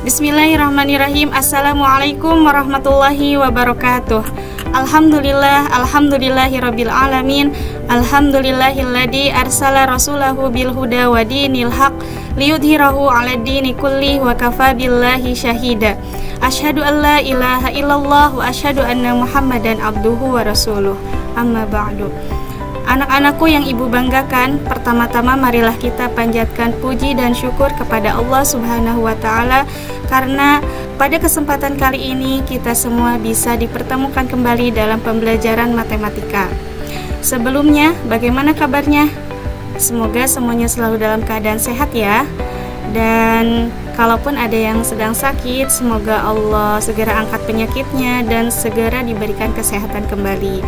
Bismillahirrahmanirrahim. Assalamualaikum warahmatullahi wabarakatuh. Alhamdulillahirabbil alamin. Alhamdulillahilladzi arsala rasulahu bil huda wa dinil haq liyudhhirahu 'alad dini kulli wa kafa billahi syahida. Asyhadu an la ilaha illallah wa asyhadu anna Muhammadan abduhu wa rasuluh. Amma ba'du. Anak-anakku yang ibu banggakan, pertama-tama marilah kita panjatkan puji dan syukur kepada Allah Subhanahu wa Ta'ala, karena pada kesempatan kali ini kita semua bisa dipertemukan kembali dalam pembelajaran matematika. Sebelumnya, bagaimana kabarnya? Semoga semuanya selalu dalam keadaan sehat ya. Dan kalaupun ada yang sedang sakit, semoga Allah segera angkat penyakitnya dan segera diberikan kesehatan kembali.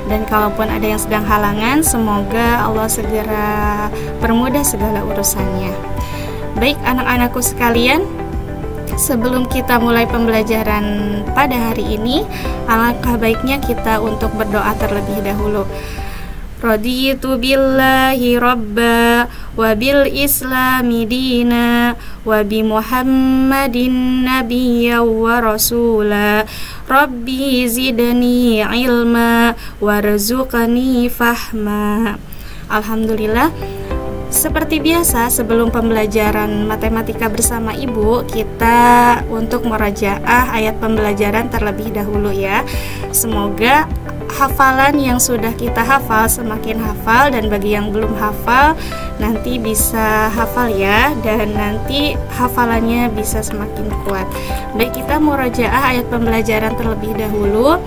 Dan kalaupun ada yang sedang halangan, semoga Allah segera permudah segala urusannya. Baik anak-anakku sekalian, sebelum kita mulai pembelajaran pada hari ini, alangkah baiknya kita untuk berdoa terlebih dahulu. Raditu billahi rabba wa bil islami dina wa bi muhammadin nabiyya wa rasula rabbi zidni ilma warzuqni fahma. Alhamdulillah. Seperti biasa, sebelum pembelajaran matematika bersama ibu, kita untuk murajaah ayat pembelajaran terlebih dahulu ya. Semoga hafalan yang sudah kita hafal semakin hafal, dan bagi yang belum hafal nanti bisa hafal ya, dan nanti hafalannya bisa semakin kuat. Baik, kita murajaah ayat pembelajaran terlebih dahulu.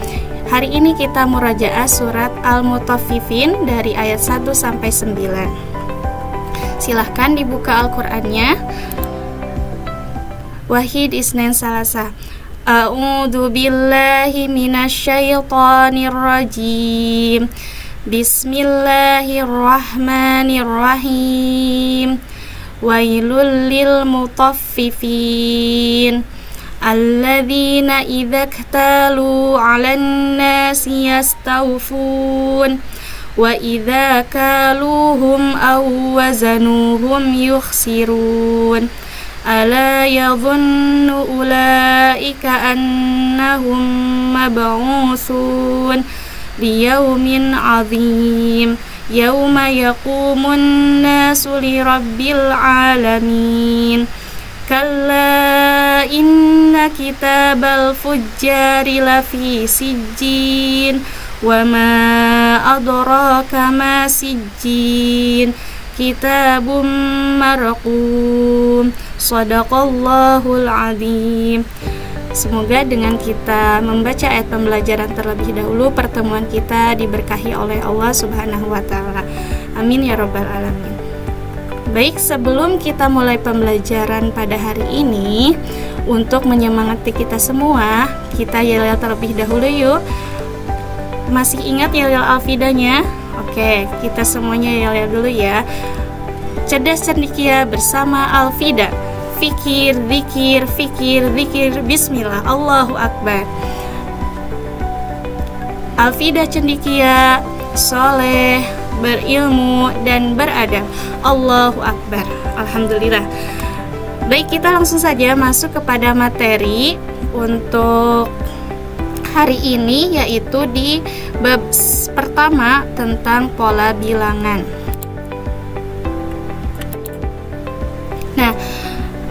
Hari ini kita murajaah surat Al-Mutaffifin dari ayat 1 sampai 9. Silahkan dibuka Al-Qur'annya. Wahid Isnain Salasa. A'udzu billahi minasyaitonir rajim. Bismillahirrahmanirrahim. Wailul lil mutaffifin alladzina idza iktalu 'alan nasi yastawfun wa idza kaluhum aw wazanuhum yukhsirun. Ala yadhunnu ulaika annahum mab'utsun liyaumin 'adzim yauma yaqumun nasu lirabbil alamin. Kalla inna kitabal fujjari lafi sijjin wa ma adraka ma sijjin kitabum marqum. Shadaqallahul azim. Semoga dengan kita membaca ayat pembelajaran terlebih dahulu, pertemuan kita diberkahi oleh Allah Subhanahu wa Ta'ala. Amin ya rabbal alamin. Baik, sebelum kita mulai pembelajaran pada hari ini, untuk menyemangati kita semua, kita yel-yel terlebih dahulu yuk. Masih ingat yel-yel alfidanya? Oke, kita semuanya yel-yel dulu ya. Cerdas cendekia bersama Alfida. Fikir, zikir, fikir, zikir. Bismillah, Allahu Akbar. Alfida cendekia, soleh, berilmu, dan beradab. Allahu Akbar. Alhamdulillah. Baik, kita langsung saja masuk kepada materi untuk hari ini, yaitu di bab pertama tentang pola bilangan. Nah,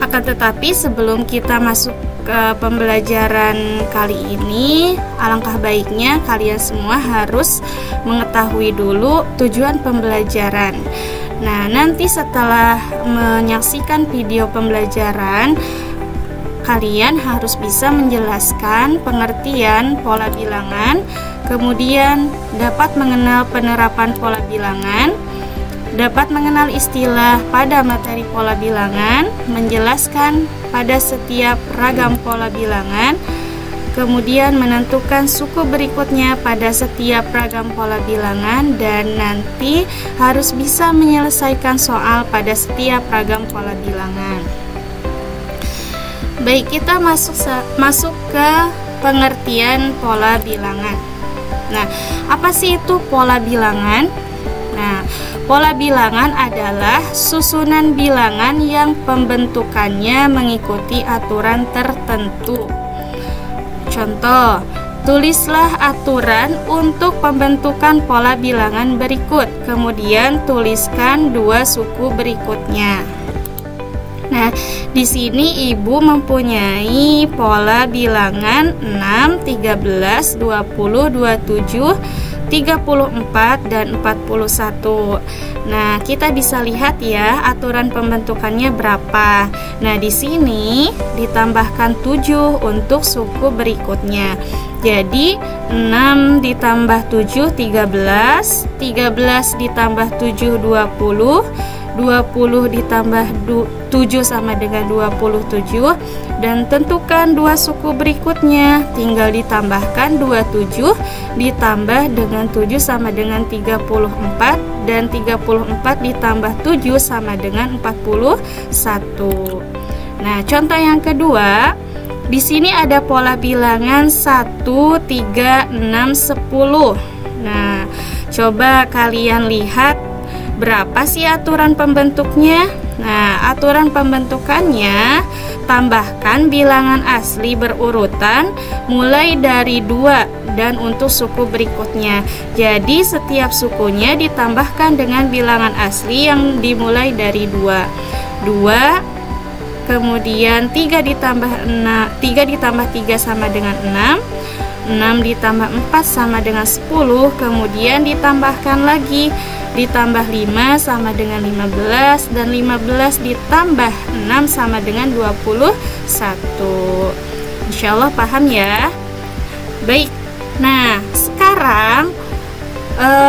akan tetapi sebelum kita masuk ke pembelajaran kali ini, alangkah baiknya kalian semua harus mengetahui dulu tujuan pembelajaran. Nah, nanti setelah menyaksikan video pembelajaran, kalian harus bisa menjelaskan pengertian pola bilangan, kemudian dapat mengenal penerapan pola bilangan, dapat mengenal istilah pada materi pola bilangan, menjelaskan pada setiap ragam pola bilangan, kemudian menentukan suku berikutnya pada setiap ragam pola bilangan, dan nanti harus bisa menyelesaikan soal pada setiap ragam pola bilangan. Baik, kita masuk ke pengertian pola bilangan. Nah, apa sih itu pola bilangan? Nah, pola bilangan adalah susunan bilangan yang pembentukannya mengikuti aturan tertentu. Contoh, tulislah aturan untuk pembentukan pola bilangan berikut. Kemudian tuliskan dua suku berikutnya. Nah, di sini Ibu mempunyai pola bilangan 6, 13, 20, 27, 34, dan 41. Nah, kita bisa lihat ya aturan pembentukannya berapa. Nah, di sini ditambahkan 7 untuk suku berikutnya. Jadi 6 ditambah 7 13, 13 ditambah 7 20, 20 ditambah 7 sama dengan 27, dan tentukan dua suku berikutnya. Tinggal ditambahkan 27 ditambah dengan 7 sama dengan 34, dan 34 ditambah 7 sama dengan 41. Nah, contoh yang kedua, di sini ada pola bilangan 1, 3, 6, 10. Nah, coba kalian lihat berapa sih aturan pembentuknya? Nah, aturan pembentukannya, tambahkan bilangan asli berurutan mulai dari 2 dan untuk suku berikutnya. Jadi setiap sukunya ditambahkan dengan bilangan asli yang dimulai dari 2. 2, kemudian 3 ditambah 3 sama dengan 6. 6 ditambah 4 sama dengan 10, kemudian ditambahkan lagi, ditambah 5 sama dengan 15, dan 15 ditambah 6 sama dengan 21. Insya Allah paham ya? Baik, nah sekarang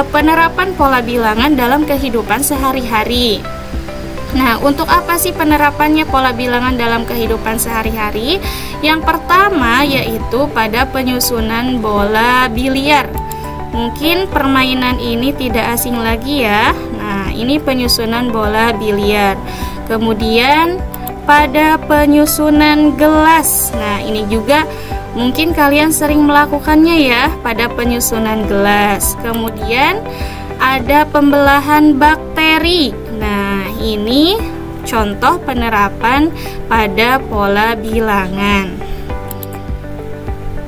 penerapan pola bilangan dalam kehidupan sehari-hari. Nah, untuk apa sih penerapannya pola bilangan dalam kehidupan sehari-hari? Yang pertama yaitu pada penyusunan bola biliar. Mungkin permainan ini tidak asing lagi ya. Nah, ini penyusunan bola biliar. Kemudian pada penyusunan gelas. Nah, ini juga mungkin kalian sering melakukannya ya pada penyusunan gelas. Kemudian ada pembelahan bakteri. Nah, ini contoh penerapan pada pola bilangan.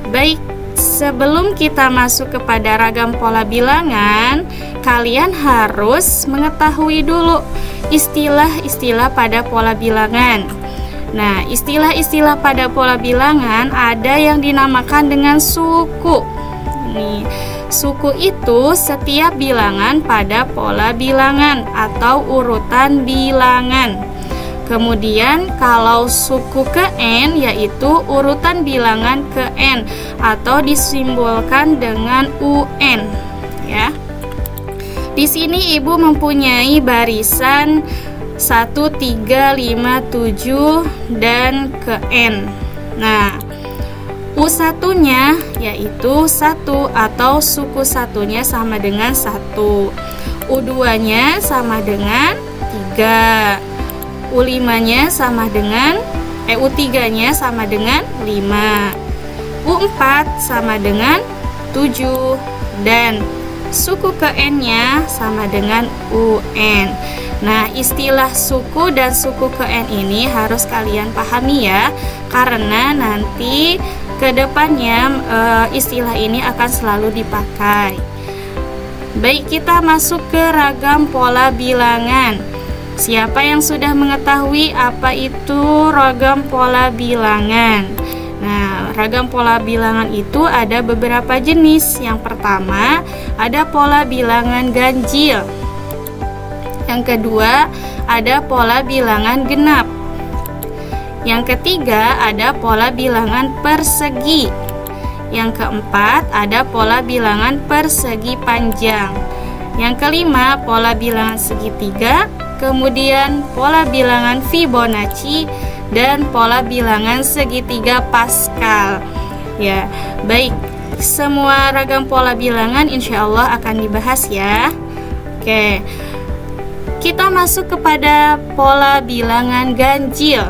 Baik, sebelum kita masuk kepada ragam pola bilangan, kalian harus mengetahui dulu istilah-istilah pada pola bilangan. Nah, istilah-istilah pada pola bilangan ada yang dinamakan dengan suku. Nih, suku itu setiap bilangan pada pola bilangan atau urutan bilangan. Kemudian kalau suku ke N yaitu urutan bilangan ke N atau disimbolkan dengan UN ya. Di sini Ibu mempunyai barisan 1, 3, 5, 7 dan ke N. Nah, U1-nya yaitu 1 atau suku satunya sama dengan 1. U2-nya sama dengan 3. U5-nya sama dengan U3-nya sama dengan 5. U4 sama dengan 7 dan suku ke N-nya sama dengan UN. Nah, istilah suku dan suku ke N ini harus kalian pahami ya, karena nanti kedepannya istilah ini akan selalu dipakai. Baik, kita masuk ke ragam pola bilangan. Siapa yang sudah mengetahui apa itu ragam pola bilangan? Nah, ragam pola bilangan itu ada beberapa jenis. Yang pertama, ada pola bilangan ganjil. Yang kedua, ada pola bilangan genap. Yang ketiga, ada pola bilangan persegi. Yang keempat, ada pola bilangan persegi panjang. Yang kelima, pola bilangan segitiga. Kemudian pola bilangan Fibonacci dan pola bilangan segitiga Pascal. Ya, baik. Semua ragam pola bilangan insya Allah akan dibahas ya. Oke. Kita masuk kepada pola bilangan ganjil.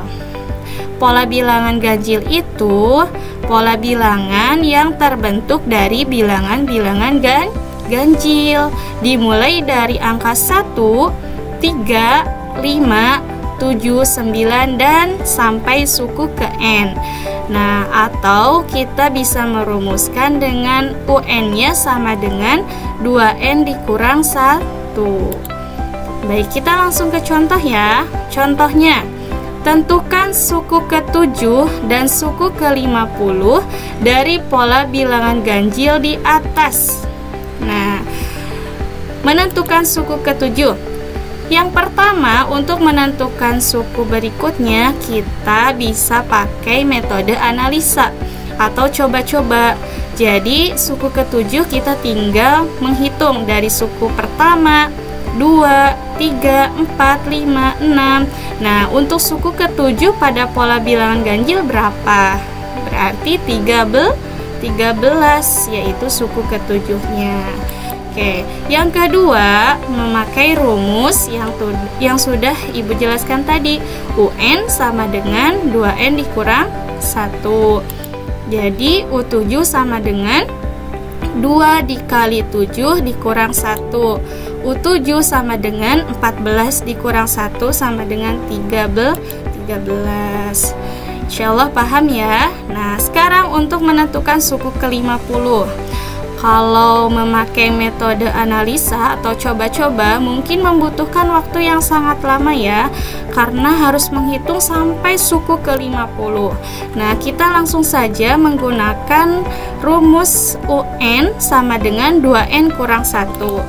Pola bilangan ganjil itu pola bilangan yang terbentuk dari bilangan-bilangan ganjil dimulai dari angka 1, 3, 5, 7, 9 dan sampai suku ke N. Nah, atau kita bisa merumuskan dengan UN-nya sama dengan 2N dikurang 1. Baik, kita langsung ke contoh ya. Contohnya, tentukan suku ke-7 dan suku ke-50 dari pola bilangan ganjil di atas. Nah, menentukan suku ke-7. Yang pertama, untuk menentukan suku berikutnya, kita bisa pakai metode analisa atau coba-coba. Jadi, suku ke-7 kita tinggal menghitung dari suku pertama, 2, 3, 4, 5, 6. Nah, untuk suku ke-7 pada pola bilangan ganjil berapa? Berarti 13, yaitu suku ke-7-nya. Oke, yang kedua, memakai rumus yang sudah Ibu jelaskan tadi. UN sama dengan 2N dikurang 1. Jadi, U7 sama dengan 2 dikali 7 dikurang 1. U7 sama dengan 14 dikurang 1 sama dengan 13. Insyaallah paham ya. Nah, sekarang untuk menentukan suku ke-50. Kalau memakai metode analisa atau coba-coba mungkin membutuhkan waktu yang sangat lama ya, karena harus menghitung sampai suku ke-50. Nah, kita langsung saja menggunakan rumus UN sama dengan 2N kurang 1,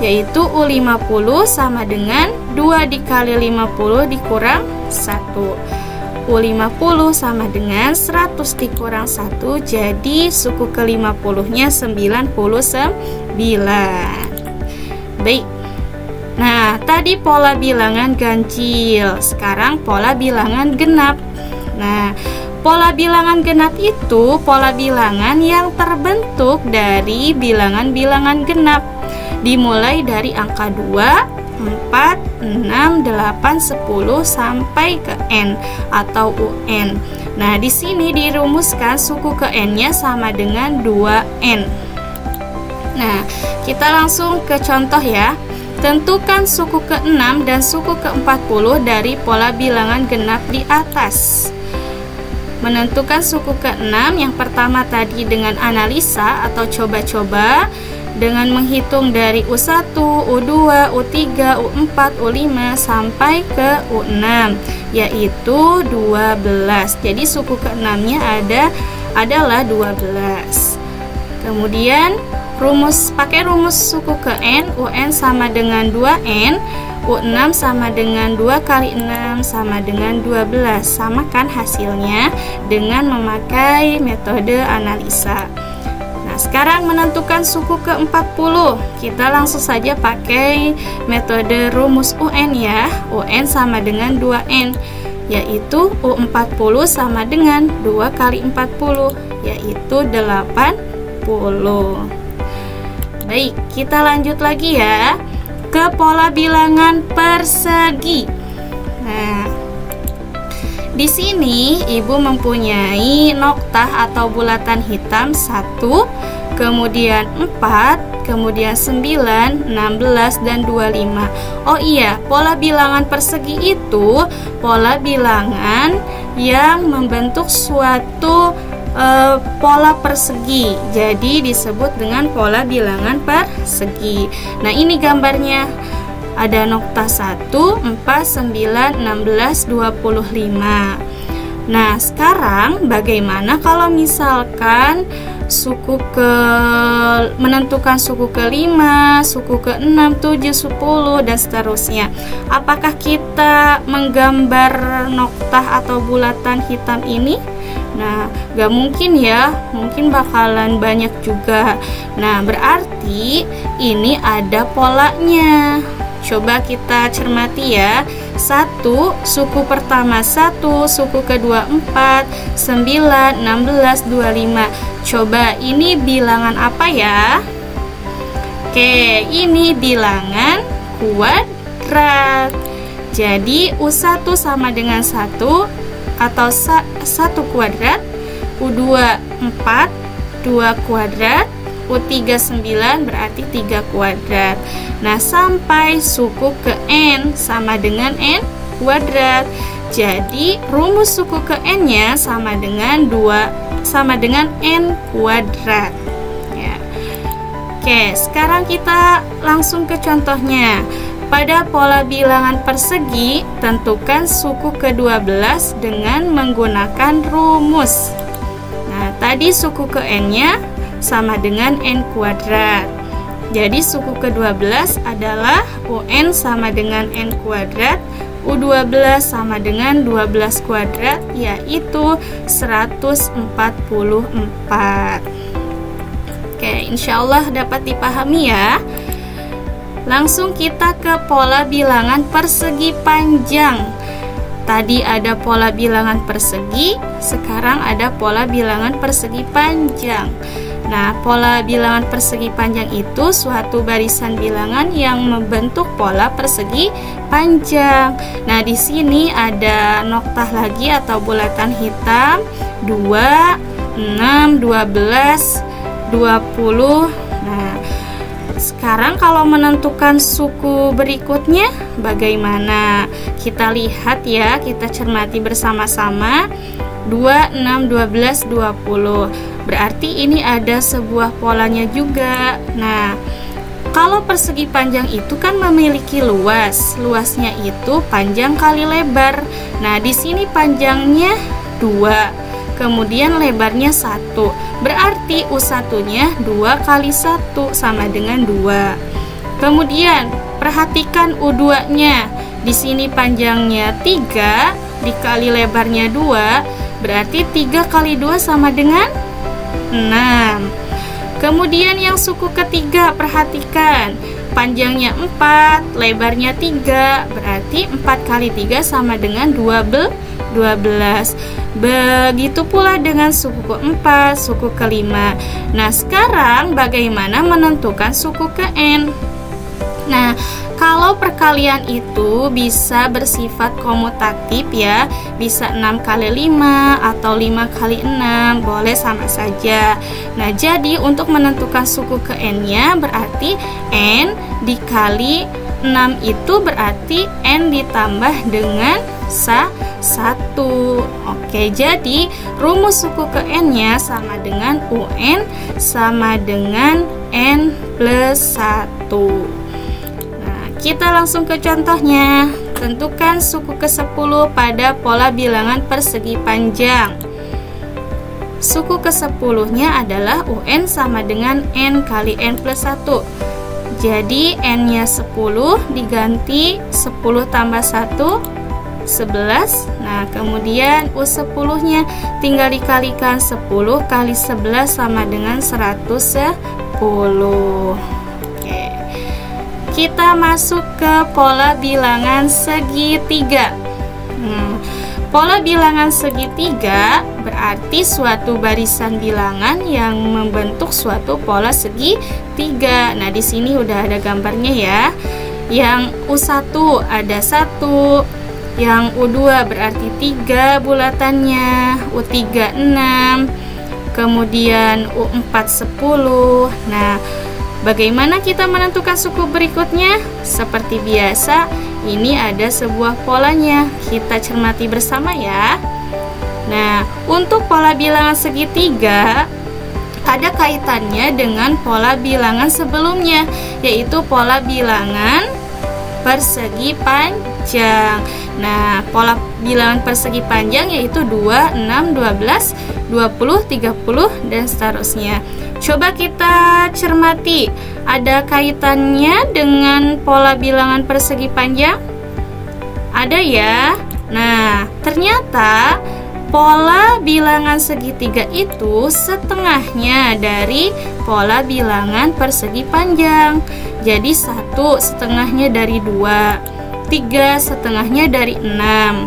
yaitu U50 sama dengan 2 dikali 50 dikurang 1. U50 sama dengan 100 dikurang 1, jadi suku ke-50-nya 99. Baik. Nah, tadi pola bilangan ganjil, sekarang pola bilangan genap. Nah, pola bilangan genap itu pola bilangan yang terbentuk dari bilangan-bilangan genap, dimulai dari angka 2, 4, 6, 8, 10 sampai ke N atau UN. Nah, di sini dirumuskan suku ke N-nya sama dengan 2N. Nah, kita langsung ke contoh ya. Tentukan suku ke-6 dan suku ke-40 dari pola bilangan genap di atas. Menentukan suku ke-6 yang pertama tadi dengan analisa atau coba-coba, dengan menghitung dari U1, U2, U3, U4, U5 sampai ke U6, yaitu 12. Jadi suku ke-6-nya adalah 12. Kemudian pakai rumus suku ke N, UN sama dengan 2N, U6 sama dengan 2 kali 6 sama dengan 12. Samakan hasilnya dengan memakai metode analisa. Nah, sekarang menentukan suku ke-40. Kita langsung saja pakai metode rumus UN ya. UN sama dengan 2N, yaitu U40 sama dengan 2 kali 40, yaitu 80. Baik, kita lanjut lagi ya ke pola bilangan persegi. Nah, di sini Ibu mempunyai noktah atau bulatan hitam 1, kemudian 4, kemudian 9, 16, dan 25. Oh iya, pola bilangan persegi itu pola bilangan yang membentuk suatu pola persegi. Jadi disebut dengan pola bilangan persegi. Nah, ini gambarnya. Ada nokta 1, 4, 9, 16, 25. Nah, sekarang bagaimana kalau misalkan menentukan suku ke-5, suku ke-6, 7, 10, dan seterusnya. Apakah kita menggambar noktah atau bulatan hitam ini? Nah, gak mungkin ya, mungkin bakalan banyak juga. Nah, berarti ini ada polanya. Coba kita cermati ya. 1, suku pertama 1, suku kedua 4, 9, 16, 25. Coba ini bilangan apa ya? Oke, ini bilangan kuadrat. Jadi U1 sama dengan 1 atau 1 kuadrat, U2 4, 2 kuadrat, U39 berarti 3 kuadrat. Nah, sampai suku ke N sama dengan N kuadrat. Jadi rumus suku ke N-nya sama dengan N kuadrat ya. Oke, sekarang kita langsung ke contohnya. Pada pola bilangan persegi, tentukan suku ke-12 dengan menggunakan rumus. Nah, tadi suku ke N-nya sama dengan N kuadrat. Jadi suku ke-12 adalah UN sama dengan N kuadrat, U12 sama dengan 12 kuadrat, yaitu 144. Oke, insya Allah dapat dipahami ya. Langsung kita ke pola bilangan persegi panjang. Tadi ada pola bilangan persegi, sekarang ada pola bilangan persegi panjang. Nah, pola bilangan persegi panjang itu suatu barisan bilangan yang membentuk pola persegi panjang. Nah, di sini ada noktah lagi atau bulatan hitam 2, 6, 12, 20. Nah, sekarang kalau menentukan suku berikutnya bagaimana? Kita lihat ya, kita cermati bersama-sama. 2, 6, 12, 20. Berarti ini ada sebuah polanya juga. Nah, kalau persegi panjang itu kan memiliki luas. Luasnya itu panjang kali lebar. Nah, di sini panjangnya 2. Kemudian lebarnya 1. Berarti U1-nya 2 kali 1 sama dengan 2. Kemudian perhatikan U2-nya. Di sini panjangnya 3 dikali lebarnya 2, berarti 3 kali 2 sama dengan 6. Kemudian yang suku ketiga, perhatikan. Panjangnya 4, lebarnya 3, berarti 4 kali 3 sama dengan 12. Begitu pula dengan suku keempat, suku kelima. Nah, sekarang bagaimana menentukan suku ke N? Nah, kalau perkalian itu bisa bersifat komutatif ya, bisa 6 kali 5 atau 5 kali 6, boleh sama saja. Nah, jadi untuk menentukan suku ke N-nya berarti N dikali 6 itu berarti N ditambah dengan 1. Oke, jadi rumus suku ke N-nya sama dengan UN sama dengan N plus 1. Nah, kita langsung ke contohnya. Tentukan suku ke-10 pada pola bilangan persegi panjang. Suku ke-10-nya adalah UN sama dengan N kali N plus 1. Jadi N-nya 10 diganti 10 tambah 1, 11. Nah, kemudian U10-nya tinggal dikalikan 10 kali 11 sama dengan 110. Oke. Kita masuk ke pola bilangan segitiga. Pola bilangan segitiga berarti suatu barisan bilangan yang membentuk suatu pola segitiga. Nah, di sini udah ada gambarnya ya. Yang U1 ada 1, yang U2 berarti 3 bulatannya, U3 6, kemudian U4 10. Nah, bagaimana kita menentukan suku berikutnya? Seperti biasa, ini ada sebuah polanya. Kita cermati bersama ya. Nah, untuk pola bilangan segitiga ada kaitannya dengan pola bilangan sebelumnya, yaitu pola bilangan persegi panjang. Nah, pola bilangan persegi panjang yaitu 2, 6, 12, 20, 30, dan seterusnya. Coba kita cermati, ada kaitannya dengan pola bilangan persegi panjang? Ada ya? Nah, ternyata pola bilangan segitiga itu setengahnya dari pola bilangan persegi panjang. Jadi 1 setengahnya dari 2, 3 setengahnya dari 6,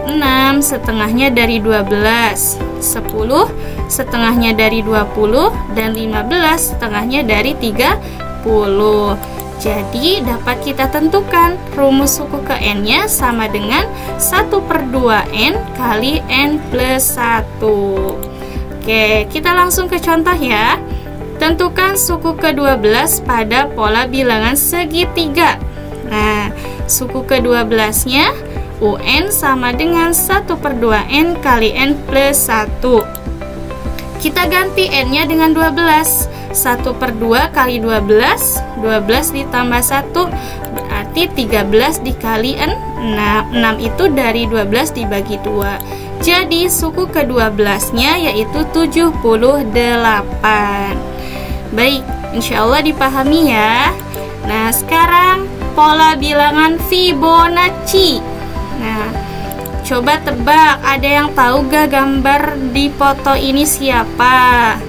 6 setengahnya dari 12, 10 setengahnya dari 20, dan 15 setengahnya dari 30. Jadi dapat kita tentukan rumus suku ke N-nya sama dengan 1/2N kali N plus 1. Oke, kita langsung ke contoh ya. Tentukan suku ke-12 pada pola bilangan segitiga. Nah, suku ke-12-nya UN sama dengan 1/2N kali N plus 1. Kita ganti N-nya dengan 12. 1/2 kali 12, 12 ditambah 1 berarti 13 dikali 6. 6 itu dari 12 dibagi 2. Jadi suku ke-12-nya yaitu 78. Baik, insya Allah dipahami ya. Nah, sekarang pola bilangan Fibonacci. Nah, coba tebak, ada yang tahu gak gambar di foto ini siapa?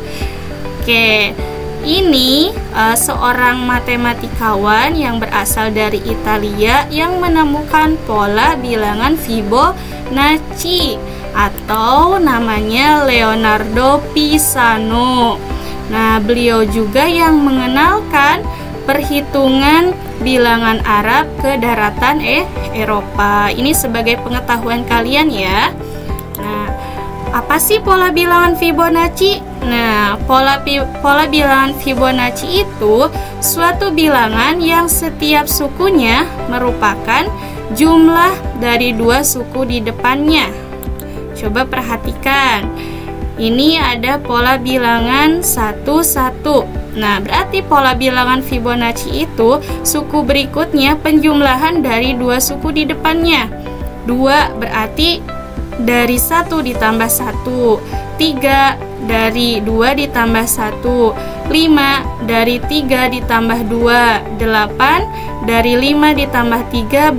Oke, ini seorang matematikawan yang berasal dari Italia yang menemukan pola bilangan Fibonacci, atau namanya Leonardo Pisano. Nah, beliau juga yang mengenalkan perhitungan bilangan Arab ke daratan Eropa. Ini sebagai pengetahuan kalian ya. Nah, apa sih pola bilangan Fibonacci? Nah, pola bilangan Fibonacci itu suatu bilangan yang setiap sukunya merupakan jumlah dari 2 suku di depannya. Coba perhatikan. Ini ada pola bilangan 1, 1. Nah, berarti pola bilangan Fibonacci itu suku berikutnya penjumlahan dari 2 suku di depannya. 2 berarti dari 1 ditambah 1. 3 dari 2 ditambah 1. 5 dari 3 ditambah 2. 8 dari 5 ditambah 3.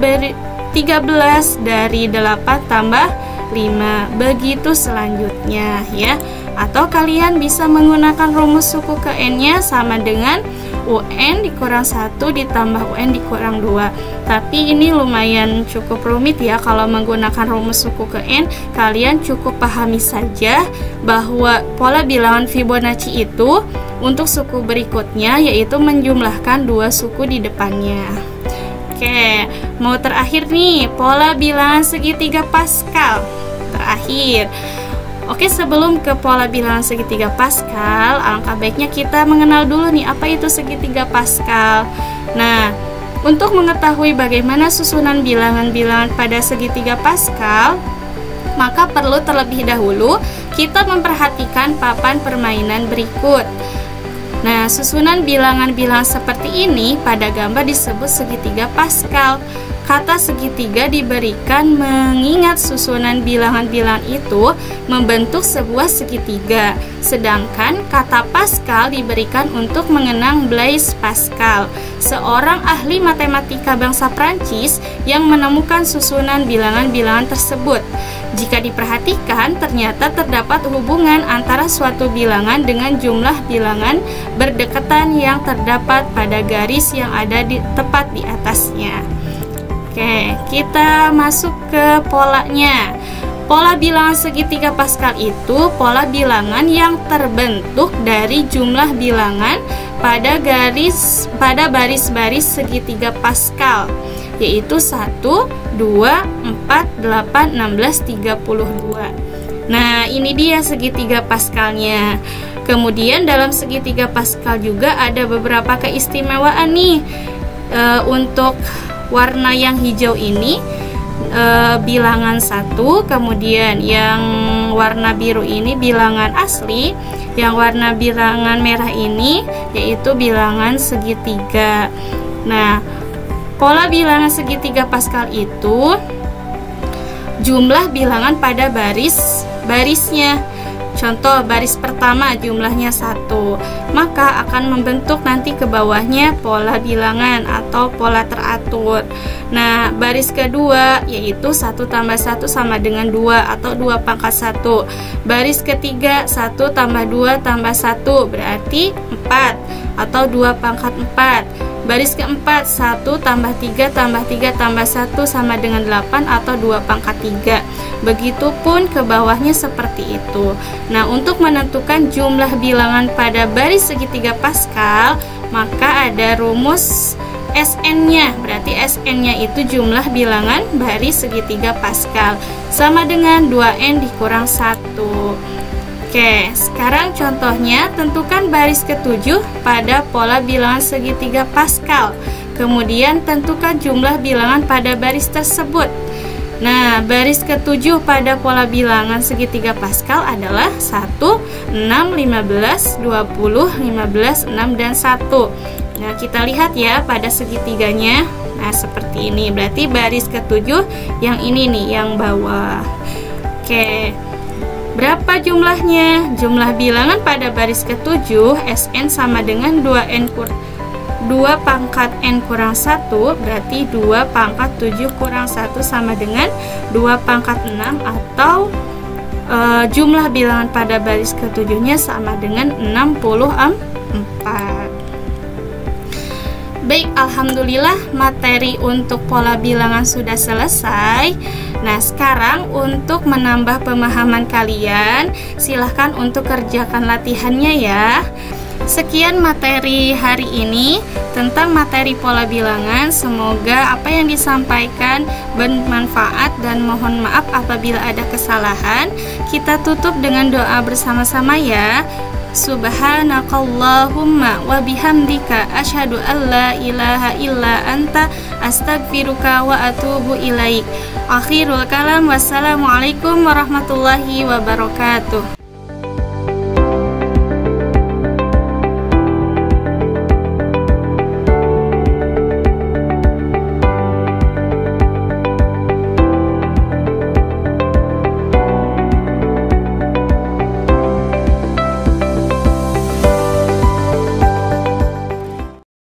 13 dari 8 tambah 5. Begitu selanjutnya ya. Atau kalian bisa menggunakan rumus suku ke N-nya sama dengan UN dikurang 1 ditambah UN dikurang 2. Tapi ini lumayan cukup rumit ya. Kalau menggunakan rumus suku ke N, kalian cukup pahami saja bahwa pola bilangan Fibonacci itu untuk suku berikutnya yaitu menjumlahkan 2 suku di depannya. Oke, mau terakhir nih, pola bilangan segitiga Pascal. Terakhir. Oke, sebelum ke pola bilangan segitiga Pascal, alangkah baiknya kita mengenal dulu nih apa itu segitiga Pascal. Nah, untuk mengetahui bagaimana susunan bilangan-bilangan pada segitiga Pascal, maka perlu terlebih dahulu kita memperhatikan papan permainan berikut. Nah, susunan bilangan-bilangan seperti ini pada gambar disebut segitiga Pascal. Kata segitiga diberikan mengingat susunan bilangan-bilangan itu membentuk sebuah segitiga. Sedangkan kata Pascal diberikan untuk mengenang Blaise Pascal, seorang ahli matematika bangsa Prancis yang menemukan susunan bilangan-bilangan tersebut. Jika diperhatikan, ternyata terdapat hubungan antara suatu bilangan dengan jumlah bilangan berdekatan yang terdapat pada garis yang ada tepat di atasnya. Oke, kita masuk ke polanya. Pola bilangan segitiga Pascal itu pola bilangan yang terbentuk dari jumlah bilangan pada baris-baris segitiga Pascal, yaitu 1, 2, 4, 8, 16, 32. Nah, ini dia segitiga Pascalnya. Kemudian dalam segitiga Pascal juga ada beberapa keistimewaan nih. Untuk warna yang hijau ini bilangan 1, kemudian yang warna biru ini bilangan asli, yang warna bilangan merah ini yaitu bilangan segitiga. Nah, pola bilangan segitiga Pascal itu jumlah bilangan pada barisnya. Contoh, baris pertama jumlahnya 1, maka akan membentuk nanti ke bawahnya pola bilangan atau pola teratur. Nah, baris kedua yaitu 1 tambah 1 sama dengan 2 atau 2 pangkat 1. Baris ketiga 1 tambah 2 tambah 1 berarti 4 atau 2 pangkat 4. Baris keempat 1 tambah 3 tambah 3 tambah 1 sama dengan 8 atau 2 pangkat 3. Begitupun ke bawahnya seperti itu. Nah, untuk menentukan jumlah bilangan pada baris segitiga Pascal, maka ada rumus SN-nya. Berarti SN-nya itu jumlah bilangan baris segitiga Pascal, sama dengan 2N dikurang 1. Oke, Oke, sekarang contohnya tentukan baris ketujuh pada pola bilangan segitiga Pascal. Kemudian tentukan jumlah bilangan pada baris tersebut. Nah, baris ketujuh pada pola bilangan segitiga Pascal adalah 1, 6, 15, 20, 15, 6, dan 1. Nah, kita lihat ya pada segitiganya. Nah, seperti ini. Berarti baris ketujuh yang ini nih, yang bawah. Oke. Berapa jumlahnya? Jumlah bilangan pada baris ketujuh Sn sama dengan 2 pangkat N kurang 1, berarti 2 pangkat 7 kurang 1 sama dengan 2 pangkat 6, atau jumlah bilangan pada baris ketujuhnya sama dengan 64. Baik, alhamdulillah materi untuk pola bilangan sudah selesai. Nah, sekarang untuk menambah pemahaman kalian, silahkan untuk kerjakan latihannya ya. Sekian materi hari ini tentang materi pola bilangan. Semoga apa yang disampaikan bermanfaat dan mohon maaf apabila ada kesalahan. Kita tutup dengan doa bersama-sama ya. Subhanakallahumma wa bihamdika asyhadu an la ilaha illa anta astaghfiruka wa atubu ilaik. Akhirul kalam, wassalamualaikum warahmatullahi wabarakatuh.